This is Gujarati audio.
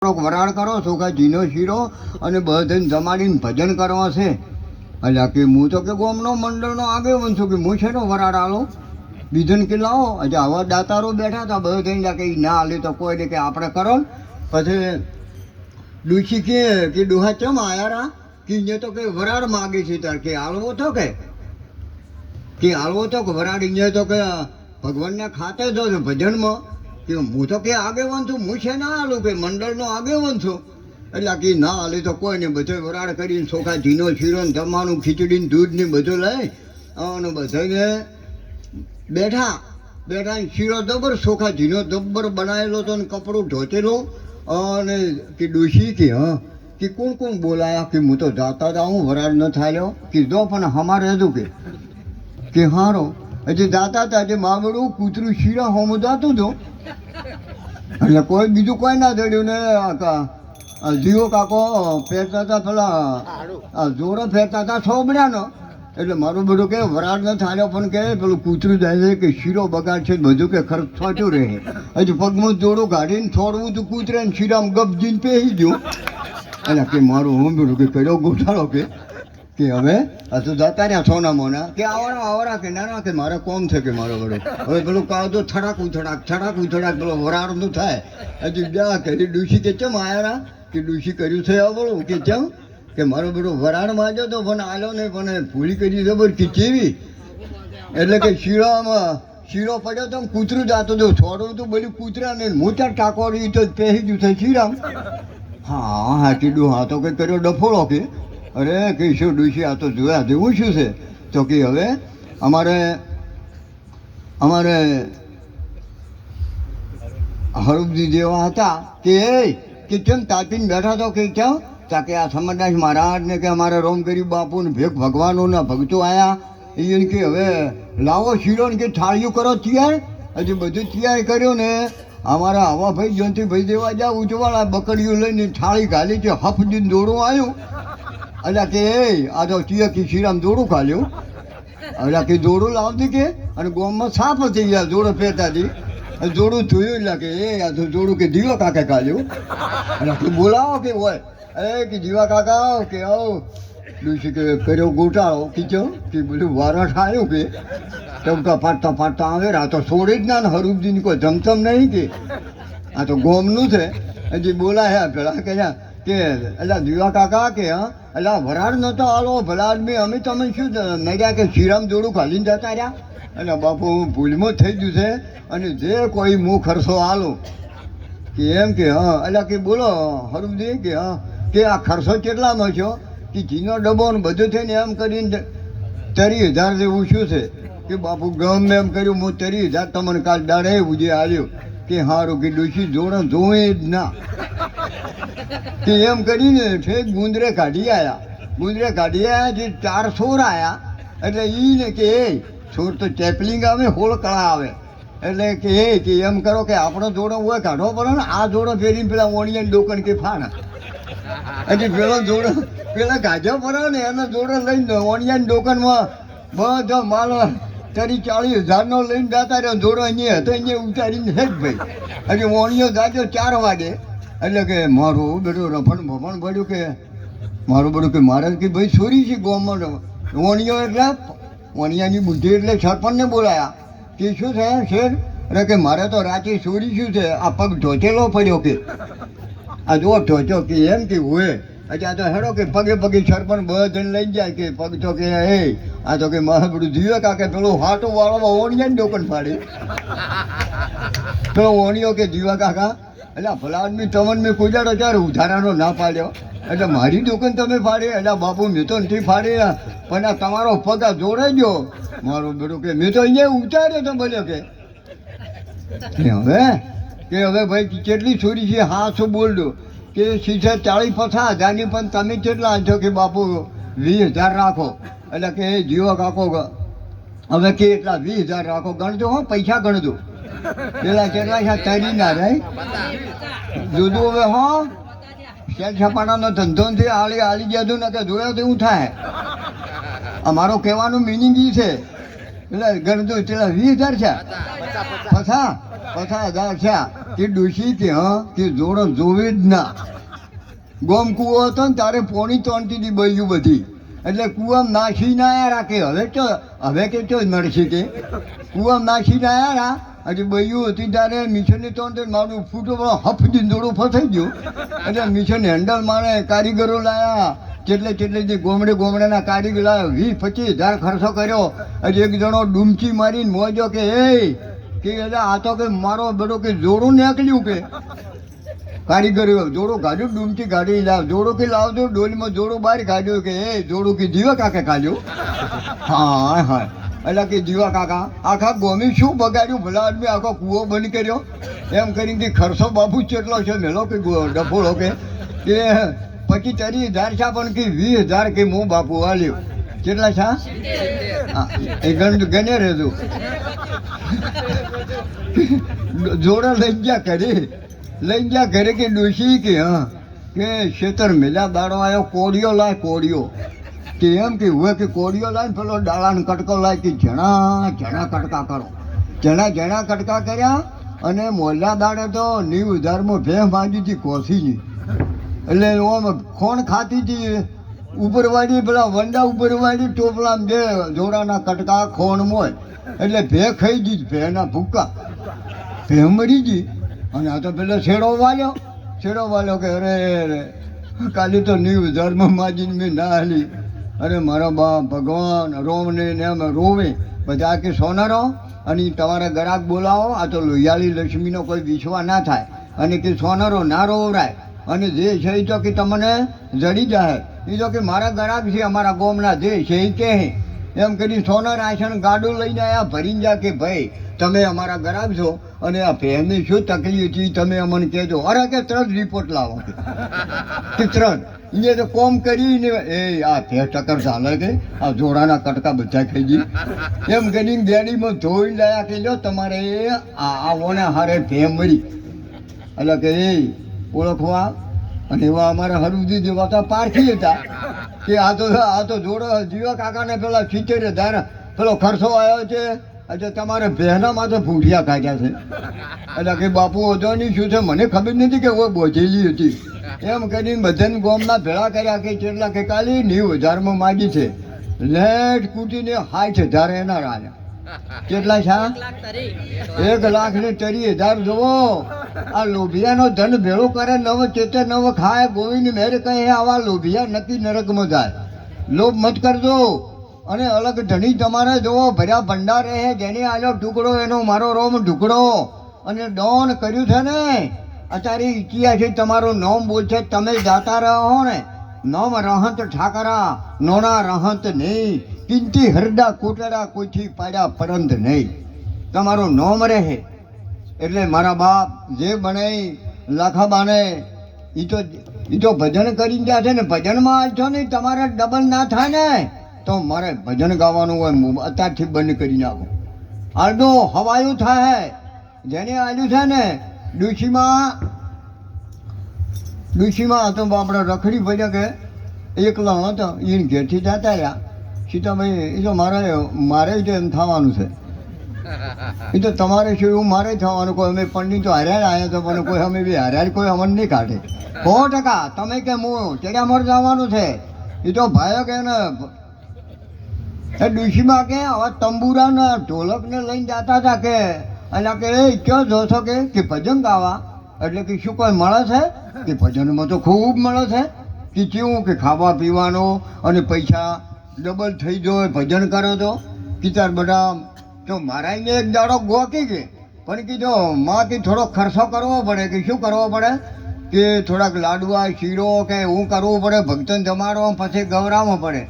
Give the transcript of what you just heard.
વરાળ કરો ચોખા ઝીનો શીરો અને બધાને જમાડીને ભજન કરવા છે. એટલે કે હું તો કે ગોમનો મંડળનો આગેવાન છું કે હું છે ને વરાળ આલો બીજન કે લાવો. એટલે આવા દાતારો બેઠા હતા બધા કે ના હાલે તો કોઈ ને કે આપણે કરો. પછી ડૂસી કે ડોહા ચમ આયારા કે તો કે વરાળ માગે છે તાર કે હાલવો તો કે હાલવો તો કે વરાળ અહીંયા તો કે ભગવાનને ખાતે જો ભજનમાં કે હું તો કે આગેવાન છું હું છે ના હાલું કે મંડળનો આગેવાન છું. એટલે કે ના હાલે તો કોઈ ને બધો વરાળ કરીને ચોખા ઝીનો શીરો ને જમવાનું ખીચડી દૂધ ને બધું લઈ અને બધાને બેઠા શીરો જબર ચોખા ઝીનો જબ્બર બનાવેલો હતો ને કપડું ઢોચેલું. અને કે ડોશી કે કે કોણ કોણ બોલાયા કે હું તો જાતા જાઉં વરાળ ન થાલ્યો કીધો પણ અમારે હતું કે હારો હજી જાતા હતા જે માવડું કૂતરું શીરા હોમ જાતું હતું. એટલે કોઈ બીજું કોઈ ના દડ્યું ને જીવો કાકો ફેરતા હતા પેલા જોડો ફેરતા હતા છોબડાનો. એટલે મારું બધું કે વરાળ ન થાલ્યો પણ કે પેલું કૂતરું જાય છે કે શીરો બગાડ છે બધું કે ખર્ચ થતું રહે. હજી પગમાં જોડું કાઢીને છોડવું તું કૂતરે ને શીરામાં ગપજીને પહેરી ગયું. એટલે કે મારું હું બધું કે કર્યો ગોઠાળો કે હવે આ તો જતા રહ્યા સોના મોના કે આવરા કે ના કે મારે કોમ છે કે મારો બધો હવે પેલું કાવતો થડાક પેલો વરાળનું થાય. હજી જા કરી ડૂસી કે ચમ આયારા કે ડૂસી કર્યું છે આવડું કે ચમ કે મારો બધો વરાળ માજો તો પણ આલ્યો નહીં પણ ભૂલી કરી જબર કે કેવી. એટલે કે શીરો પડ્યો તો કૂતરું જાતો હતો છોડવું તો બધું કૂતરા ને મોટા ટાકોરી તો પહેરી ગયું છે શીરામ. હા કીધું હા તો કે કર્યો ડફોળો કે અરે કહીશું ડૂસી આ તો જોયા જેવું શું છે. તો કે હવે અમારે હરુભજી જેવા હતા કે કેમ તાપીને બેઠા તો કે કેમ કે આ સમરદાસ મહારાજ ને કે અમારે રોમગરીબ બાપુ ને ભગવાનોના ભક્તો આવ્યા એને કે હવે લાવો શીરો ને કે થાળીઓ કરો તૈયાર. હજી બધું તૈયાર કર્યો ને અમારા હવા ભાઈ જયંતિભાઈ દેવા જા ઉજવાળા બકડીઓ લઈને થાળી ઘાલી છે હફ દીને દોડું આવ્યું. એટલે કે આ તો તિયકી શીરામ દોડું ખાલ્યું. એટલે કે દોડું લાવતી કે અને ગોમમાં સાફ થઈ ગયા જોડો ફેરતાથી જોડું જોયું. એટલે કે આ તો જોડું કે દીવા કાકા ખાલ્યું. એટલે કે બોલાવો કે હોય કે દીવા કાકા કે આવો ડૂસી કે કર્યો ગોટાળો કીધો કે બધું વારસ આવ્યું કે ટમકા ફાટતા આવે. આ તો છોડી જ ના હરુભજીની કોઈ જમતમ નહીં કે આ તો ગોમનું છે. હજી બોલાયા પેલા કે એટલે દીવા કાકા કે એટલે વરાળ નતો હાલો ભલા આદમી અમે તમે શું નડ્યા કે શીરામ જોડું ખાલીને જતા રહ્યા. અને બાપુ ભૂલમાં થઈ ગયું છે અને જે કોઈ મું ખર્ચો હાલો કે એમ કે એટલે કે બોલો હરુભજી કે આ ખર્ચો કેટલાનો છો કે ઘીનો ડબ્બો ને બધું થઈને એમ કરીને 30,000 જેવું શું છે કે બાપુ ગમે એમ કર્યું હું 30,000 તમને કાલ દાડે ઉજે આવ્યો કે સારું કે ડોશી જોડે જોવે જ ના કે એમ કરીને ઠેક ગુંદરે કાઢી આવ્યા જે 4 છોર આવ્યા. એટલે ઈ ને કે છોર તો ચેપલિંગ આવે હોળકળા આવે. એટલે કે એમ કરો કે આપણો જોડો હોય કાઢવો પડે ને આ જોડો ફેરીને પેલા ઓણિયા ડોકણ કે ફાણા. હજી પેલો જોડો પેલા ગાજો પડે ને એનો જોડો લઈને ઓણિયા ડોકનમાં બધો માલ 30-40,000 લઈને જતા રહ્યો. જોડો અહીંયા હતો અહીંયા ઉતારીને હેક ભાઈ હજી ઓણિયો ગાજો 4 વાગે. એટલે કે મારું બધું રફણ ભફણ પડ્યું કે મારું બધું કે મારે કે ભાઈ છોરી છે ગોમાં ઓણિયો એટલે ઓણિયાની બુદ્ધિ એટલે સરપંચને બોલાયા કે શું થયા શેર. એટલે કે મારે તો રાતે છોરી શું છે આ પગ ઢોચેલો પડ્યો કે આ જો ઢોચો કે એમ કે હોય. અચ્છા તો હેડો કે પગે સરપંચ બધાને લઈ જાય કે પગ તો કે આ તો કે મારે બધું જીવે કાકે પેલો હાટો વાળો ઓણિયાને ડોકન ફાડે પેલો ઓણિયો કે જીવા કાકા એટલે ભલા આદમી તમને મેં કોઈ જાડો ત્યારે ઉધારાનો ના પાડ્યો એટલે મારી દુકાન તમે ફાડી. એટલે બાપુ મેં તો નથી ફાડી પણ આ તમારો પગ આ જોડે ગયો મારું બધું કે મેં તો અહીંયા ઉતાર્યો તો બોલ્યો કે હવે ભાઈ કેટલી છોરી છે હા શું બોલજો કે સીધા 40-50,000ની પણ તમે કેટલા છો કે બાપુ 20,000 રાખો. એટલે કે જીવો કાકો હવે કે એટલા 20,000 રાખો ગણજો પૈસા ગણજો પેલા કેટલા છે તરી ના રહે જોજો હવે શેર છપાણાનો ધંધો થી આલી જતું ને કે જોયો તો એવું થાય. અમારો કહેવાનું મિનિંગ એ છે એટલે ગણજો પેલા 20,000 છે 50,000 છે કે ડોશી કે હા કે જોડો જોવે જ ના. ગોમ કૂવો હતો ને તારે પોણી તોણતી હતી બૈયું બધી, એટલે કૂવામાં નાખીને આવ્યા રાખે. હવે કે ચો નડશે કે કૂવામાં નાખીને આવ્યા રા, હજી બૈયું હતી ત્યારે મિશનની તોણતે મારું ફૂટો હફથી દોડું ફસાઈ ગયું. એટલે મિશન હેન્ડલ મારે કારીગરો લાયા, કેટલે જે ગોમડેના કારીગર લાવ્યા, 20-25 હજાર ખર્ચો કર્યો. હજી એક જણો ડૂમચી મારીને મોજો કે કે આ તો કે મારો બેટો કે જોડું નીકળ્યું કે કારીગરો જોડું કાઢ્યું, ડૂમચી કાઢી લાવ, જોડું કે લાવજો, ડોલીમાં જોડું બહાર કાઢ્યું કે જોડું કે જીવા કાકે કાઢ્યું. હા હા, એટલે કે જીવા કાકા આખા ગોમી શું બગાડ્યું, ભલા આદમી આખો કૂવો બંધ કર્યો. એમ કરીને કે ખર્ચો બાપુ કેટલો છે મેલો કે ડફોળો કે 25-30 હજાર છે, પણ કે 20,000 કે હું બાપુ આલ્યો. કેટલા છે? હા, એ ગણે રહેજો. જોડા લઈ ગયા ઘરે કે ડોશી કે હા કે શેતર મેલા દાડો આવ્યો, કોળિયો લાય કોળિયો કે એમ કે હોય કે કોળિયો લાય પેલો ડાળાનો કટકો લાય કે જણા કટકા કરો. જણા કટકા કર્યા અને મોલા દાડે તો 90,000માં ભેં બાંધી હતી કોસીની. એટલે ઓમ ખોણ ખાતી હતી ઉપરવાળી, પેલા વંડા ઉપરવાળી ટોપલામાં 2 જોડાના કટકા ખોણ મોય, એટલે ભે ખાઈ ગઈ, ભેના ભૂક્કા ભે મરી ગઈ. અને આ તો પેલો છેડો વાલ્યો કે અરે કાલે તો 90,000માં માજીને મેં ના હાલી. અરે મારા બાપ ભગવાન રોમને ને એમ રોવે બધા કે સોનારો, અને તમારા ગ્રાહક બોલાવો, આ તો લોહિયાળી લક્ષ્મીનો કોઈ વિશ્વાસ ના થાય. અને કે સોનારો ના રોવરાય, અને જે છે એ તો કે તમને જડી જાય, એ તો કે મારા ગ્રાહક છે, અમારા ગોમના જે છે એ કે એમ કરી સોના રાશન ગાડું લઈને આવ્યા ભરીને જા કે ભાઈ તમે અમારા ગ્રાહક છો અને આ ભેણની શું તકલીફ છે તમે અમને કહેજો. અરે કે 3 રિપોર્ટ લાવો કે 3 એ તો કોમ કરીને આ ભે ટક્કર ચાલે કે આ જોડાના કટકા બધા ખાઈ ગઈ. એમ કરીને ડેડીમાં ધોઈ લાયા કે જો તમારે આવોને હારે ભે મરી. એટલે કે ઓળખવા, અને એવા અમારા હરુજી જેવા હતા પારખી હતા કે આ તો જોડો જીવા કાકાને પેલા 70,000 પેલો ખર્ચો આવ્યો છે, એટલે તમારે બહેનામાં તો ભૂંડિયા કાઢ્યા છે. એટલે કે બાપુ ઓજોની શું છે મને ખબર નથી કે કોઈ બોજેલી હતી. એમ કરીને બધાને ગોમના ભેળા કર્યા કે કેટલા કે કાલી 90,000માં માગી છે, લેટ કૂટીને 60,000 એના રાજા. કેટલા છે? 1,30,000. જુઓ આ લોભિયાનો ધન ભેળો કરે, નવ ચેતે નવ ખાય, ગોવિંદ મેર કહે આવા લોભિયા નક્કી નરકમાં જાય. લોભ મત કરજો. અને અલગ ધણી તમારે જોવો ભર્યા ભંડાર રહે, જેને આલ્યો ટુકડો એનો મારો રોમ ઢુકડો. અને ડોન કર્યું છે ને અત્યારે ઇતિહાસ તમારું નામ બોલશે, તમે જાતા રહો ને નામ રહંત ઠાકરા નોણા રહંત નહીં, કિંતી હરડા કોટડા કોઈથી પાડ્યા પરંત નહીં, તમારું નામ રહે. એટલે મારા બાપ જે બને લાખાબાને એ તો ભજન કરીને ગયા છે ને, ભજનમાં આવશો ને તમારે ડબલ ના થાય ને તો મારે ભજન ગાવાનું હોય અત્યારથી બંધ કરી નાખો. આડો હવાયું થાય જેને આવ્યું છે ને ડુશીમાં તો આપણે રખડી પડ્યા કે એકલા હતો એને ઘેરથી જતા રહ્યા. સીતાભાઈ એ તો મારે જ એમ થવાનું છે, એ તો તમારે શું એવું મારે થવાનું. કોઈ અમે પંડિત તો હાર્યા આવ્યા તો પણ કોઈ અમે બી હાર્યા કોઈ અમને નહીં કાઢે. 100% તમે કે હું ચડિયામર જવાનું છે, એ તો ભાઈઓ કે ને એ ડુશીમાં કે હવે તંબુરા ને ઢોલક ને લઈને જતા હતા કે, એટલે કે એ ક્યાં જોશો કે ભજન ગાવા. એટલે કે શું કોઈ મળે છે કે ભજનમાં તો ખૂબ મળે છે કે કેવું કે ખાવા પીવાનો અને પૈસા ડબલ થઈ જાય ભજન કરો તો કિતાર બધા. તો મારા એક દાડો ગોકી કે પણ કીધો માં કે થોડો ખર્ચો કરવો પડે. કે શું કરવો પડે કે થોડાક લાડવા શીરો કે એવું કરવું પડે, ભક્તન જમાડવા પછી ગવરાવવો પડે.